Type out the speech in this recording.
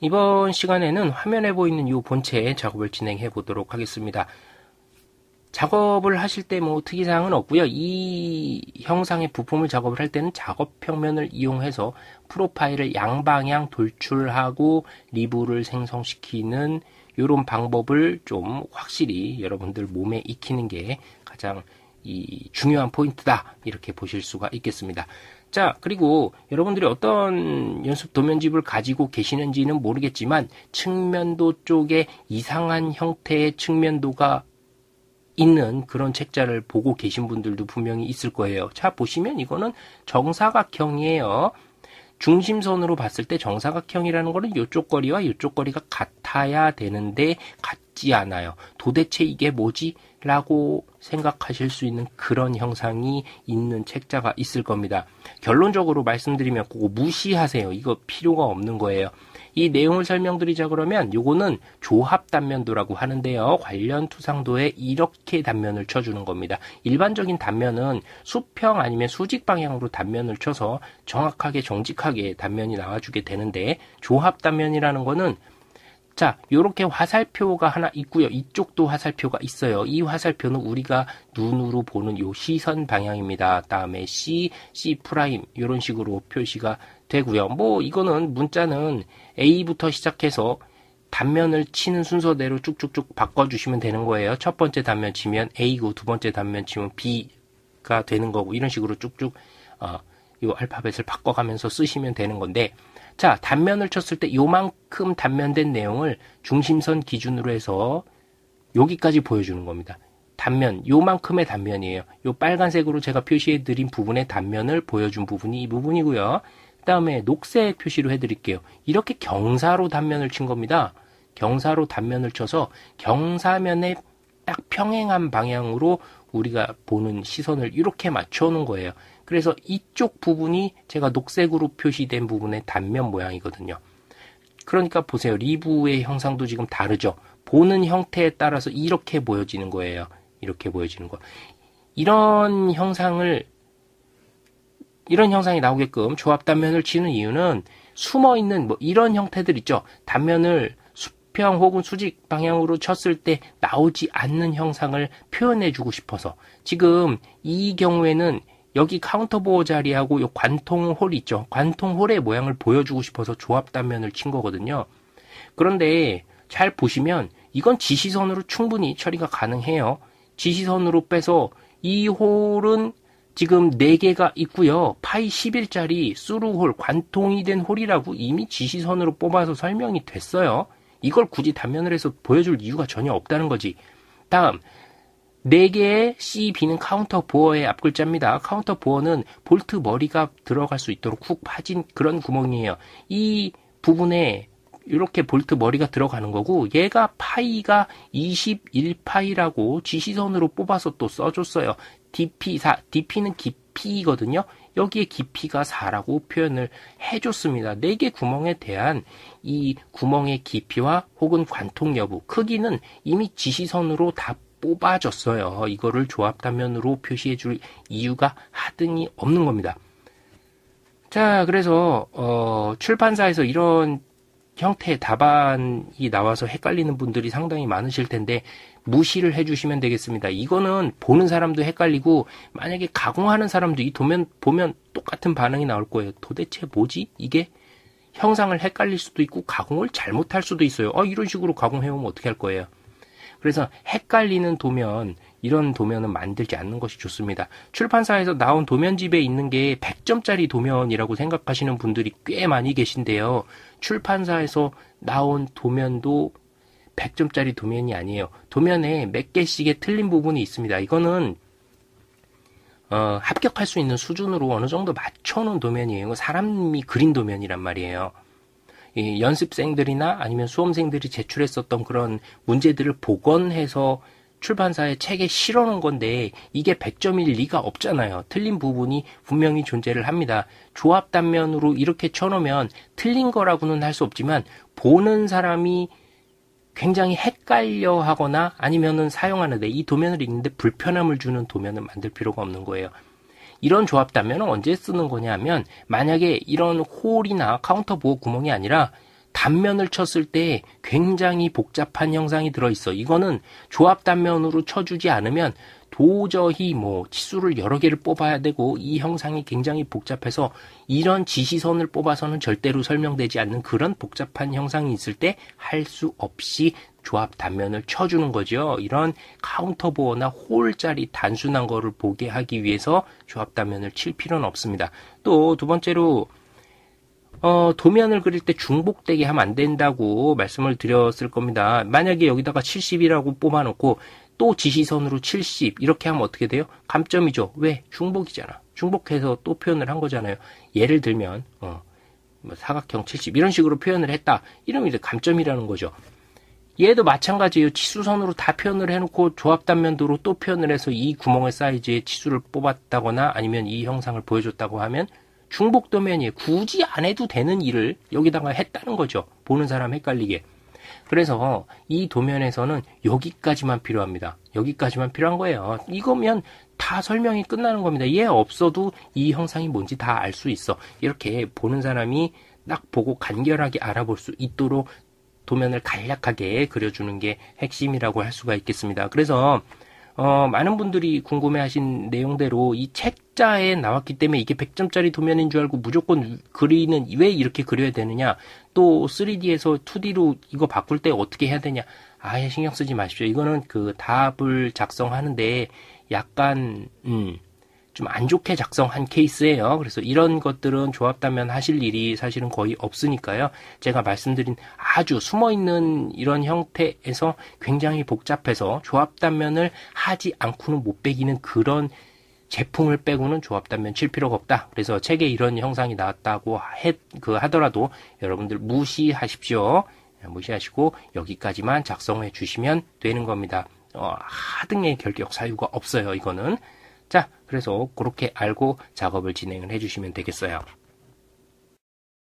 이번 시간에는 화면에 보이는 이 본체 작업을 진행해 보도록 하겠습니다. 작업을 하실 때 뭐 특이사항은 없고요. 이 형상의 부품을 작업을 할 때는 작업 평면을 이용해서 프로파일을 양방향 돌출하고 리브를 생성시키는 이런 방법을 좀 확실히 여러분들 몸에 익히는 게 가장 중요한 포인트다, 이렇게 보실 수가 있겠습니다. 자, 그리고 여러분들이 어떤 연습 도면집을 가지고 계시는지는 모르겠지만 측면도 쪽에 이상한 형태의 측면도가 있는 그런 책자를 보고 계신 분들도 분명히 있을 거예요. 자, 보시면 이거는 정사각형이에요. 중심선으로 봤을 때 정사각형이라는 거는 이쪽 거리와 이쪽 거리가 같아야 되는데 같지 않아요. 도대체 이게 뭐지? 라고 생각하실 수 있는 그런 형상이 있는 책자가 있을 겁니다. 결론적으로 말씀드리면 그거 무시하세요. 이거 필요가 없는 거예요. 이 내용을 설명드리자 그러면 요거는 조합 단면도라고 하는데요. 관련 투상도에 이렇게 단면을 쳐주는 겁니다. 일반적인 단면은 수평 아니면 수직 방향으로 단면을 쳐서 정확하게 정직하게 단면이 나와주게 되는데, 조합 단면이라는 거는 자, 요렇게 화살표가 하나 있고요. 이쪽도 화살표가 있어요. 이 화살표는 우리가 눈으로 보는 요 시선 방향입니다. 다음에 C, C' 이런 식으로 표시가 되고요. 뭐 이거는 문자는 A부터 시작해서 단면을 치는 순서대로 쭉쭉쭉 바꿔주시면 되는 거예요. 첫 번째 단면 치면 A고 두 번째 단면 치면 B가 되는 거고, 이런 식으로 쭉쭉 요 알파벳을 바꿔가면서 쓰시면 되는 건데, 자, 단면을 쳤을 때 요만큼 단면된 내용을 중심선 기준으로 해서 여기까지 보여주는 겁니다. 단면, 요만큼의 단면이에요. 요 빨간색으로 제가 표시해드린 부분의 단면을 보여준 부분이 이 부분이고요. 그 다음에 녹색 표시로 해드릴게요. 이렇게 경사로 단면을 친 겁니다. 경사로 단면을 쳐서 경사면에 딱 평행한 방향으로 우리가 보는 시선을 이렇게 맞춰놓은 거예요. 그래서 이쪽 부분이 제가 녹색으로 표시된 부분의 단면 모양이거든요. 그러니까 보세요. 리브의 형상도 지금 다르죠. 보는 형태에 따라서 이렇게 보여지는 거예요. 이렇게 보여지는 거. 이런 형상이 나오게끔 조합 단면을 치는 이유는 숨어있는 뭐 이런 형태들 있죠. 단면을 수평 혹은 수직 방향으로 쳤을 때 나오지 않는 형상을 표현해주고 싶어서, 지금 이 경우에는 여기 카운터보어 자리하고 요 관통홀 있죠. 관통홀의 모양을 보여주고 싶어서 조합 단면을 친 거거든요. 그런데 잘 보시면 이건 지시선으로 충분히 처리가 가능해요. 지시선으로 빼서 이 홀은 지금 4개가 있고요. 파이 10일짜리 수루홀, 관통이 된 홀이라고 이미 지시선으로 뽑아서 설명이 됐어요. 이걸 굳이 단면을 해서 보여줄 이유가 전혀 없다는 거지. 다음, 4개의 C, B는 카운터 보어의 앞글자입니다. 카운터 보어는 볼트 머리가 들어갈 수 있도록 훅 파진 그런 구멍이에요. 이 부분에 이렇게 볼트 머리가 들어가는 거고, 얘가 파이가 21파이라고 지시선으로 뽑아서 또 써줬어요. DP4, DP는 깊이거든요. 여기에 깊이가 4라고 표현을 해줬습니다. 4개 구멍에 대한 이 구멍의 깊이와 혹은 관통 여부, 크기는 이미 지시선으로 다 뽑아줬어요. 이거를 조합 단면으로 표시해 줄 이유가 하등이 없는 겁니다. 자, 그래서 출판사에서 이런 형태의 답안이 나와서 헷갈리는 분들이 상당히 많으실 텐데 무시를 해주시면 되겠습니다. 이거는 보는 사람도 헷갈리고, 만약에 가공하는 사람도 이 도면 보면 똑같은 반응이 나올 거예요. 도대체 뭐지? 이게 형상을 헷갈릴 수도 있고 가공을 잘못할 수도 있어요. 이런 식으로 가공해오면 어떻게 할 거예요? 그래서 헷갈리는 도면, 이런 도면은 만들지 않는 것이 좋습니다. 출판사에서 나온 도면집에 있는 게 100점짜리 도면이라고 생각하시는 분들이 꽤 많이 계신데요. 출판사에서 나온 도면도 100점짜리 도면이 아니에요. 도면에 몇 개씩의 틀린 부분이 있습니다. 이거는 합격할 수 있는 수준으로 어느 정도 맞춰놓은 도면이에요. 사람이 그린 도면이란 말이에요. 이 연습생들이나 아니면 수험생들이 제출했었던 그런 문제들을 복원해서 출판사에 책에 실어놓은 건데, 이게 100점일 리가 없잖아요. 틀린 부분이 분명히 존재를 합니다. 조합 단면으로 이렇게 쳐놓으면 틀린 거라고는 할 수 없지만 보는 사람이 굉장히 헷갈려 하거나 아니면은 사용하는데 이 도면을 읽는데 불편함을 주는 도면을 만들 필요가 없는 거예요. 이런 조합 단면은 언제 쓰는 거냐 하면, 만약에 이런 홀이나 카운터 보호 구멍이 아니라 단면을 쳤을 때 굉장히 복잡한 형상이 들어있어. 이거는 조합 단면으로 쳐주지 않으면 도저히 뭐 치수를 여러 개를 뽑아야 되고 이 형상이 굉장히 복잡해서 이런 지시선을 뽑아서는 절대로 설명되지 않는 그런 복잡한 형상이 있을 때 할 수 없이 조합 단면을 쳐주는 거죠. 이런 카운터보어나 홀짜리 단순한 거를 보게 하기 위해서 조합 단면을 칠 필요는 없습니다. 또 두 번째로 도면을 그릴 때 중복되게 하면 안 된다고 말씀을 드렸을 겁니다. 만약에 여기다가 70이라고 뽑아놓고 또 지시선으로 70 이렇게 하면 어떻게 돼요? 감점이죠. 왜? 중복이잖아. 중복해서 또 표현을 한 거잖아요. 예를 들면 사각형 70 이런 식으로 표현을 했다. 이러면 이제 감점이라는 거죠. 얘도 마찬가지예요. 치수선으로 다 표현을 해놓고 조합 단면도로 또 표현을 해서 이 구멍의 사이즈에 치수를 뽑았다거나 아니면 이 형상을 보여줬다고 하면 중복 도면이에요. 굳이 안 해도 되는 일을 여기다가 했다는 거죠. 보는 사람 헷갈리게. 그래서 이 도면에서는 여기까지만 필요합니다. 여기까지만 필요한 거예요. 이거면 다 설명이 끝나는 겁니다. 얘 없어도 이 형상이 뭔지 다 알 수 있어. 이렇게 보는 사람이 딱 보고 간결하게 알아볼 수 있도록 도면을 간략하게 그려주는 게 핵심이라고 할 수가 있겠습니다. 그래서 많은 분들이 궁금해하신 내용대로 이 책자에 나왔기 때문에 이게 100점짜리 도면인 줄 알고 무조건 그리는 왜 이렇게 그려야 되느냐, 또 3D에서 2D로 이거 바꿀 때 어떻게 해야 되냐, 아예 신경 쓰지 마십시오. 이거는 그 답을 작성하는데 약간 좀 안 좋게 작성한 케이스예요. 그래서 이런 것들은 조합 단면 하실 일이 사실은 거의 없으니까요. 제가 말씀드린 아주 숨어있는 이런 형태에서 굉장히 복잡해서 조합 단면을 하지 않고는 못 빼기는 그런 제품을 빼고는 조합 단면 칠 필요가 없다. 그래서 책에 이런 형상이 나왔다고 하더라도 여러분들 무시하십시오. 무시하시고 여기까지만 작성해 주시면 되는 겁니다. 하등의 결격 사유가 없어요. 이거는. 자, 그래서 그렇게 알고 작업을 진행을 해주시면 되겠어요.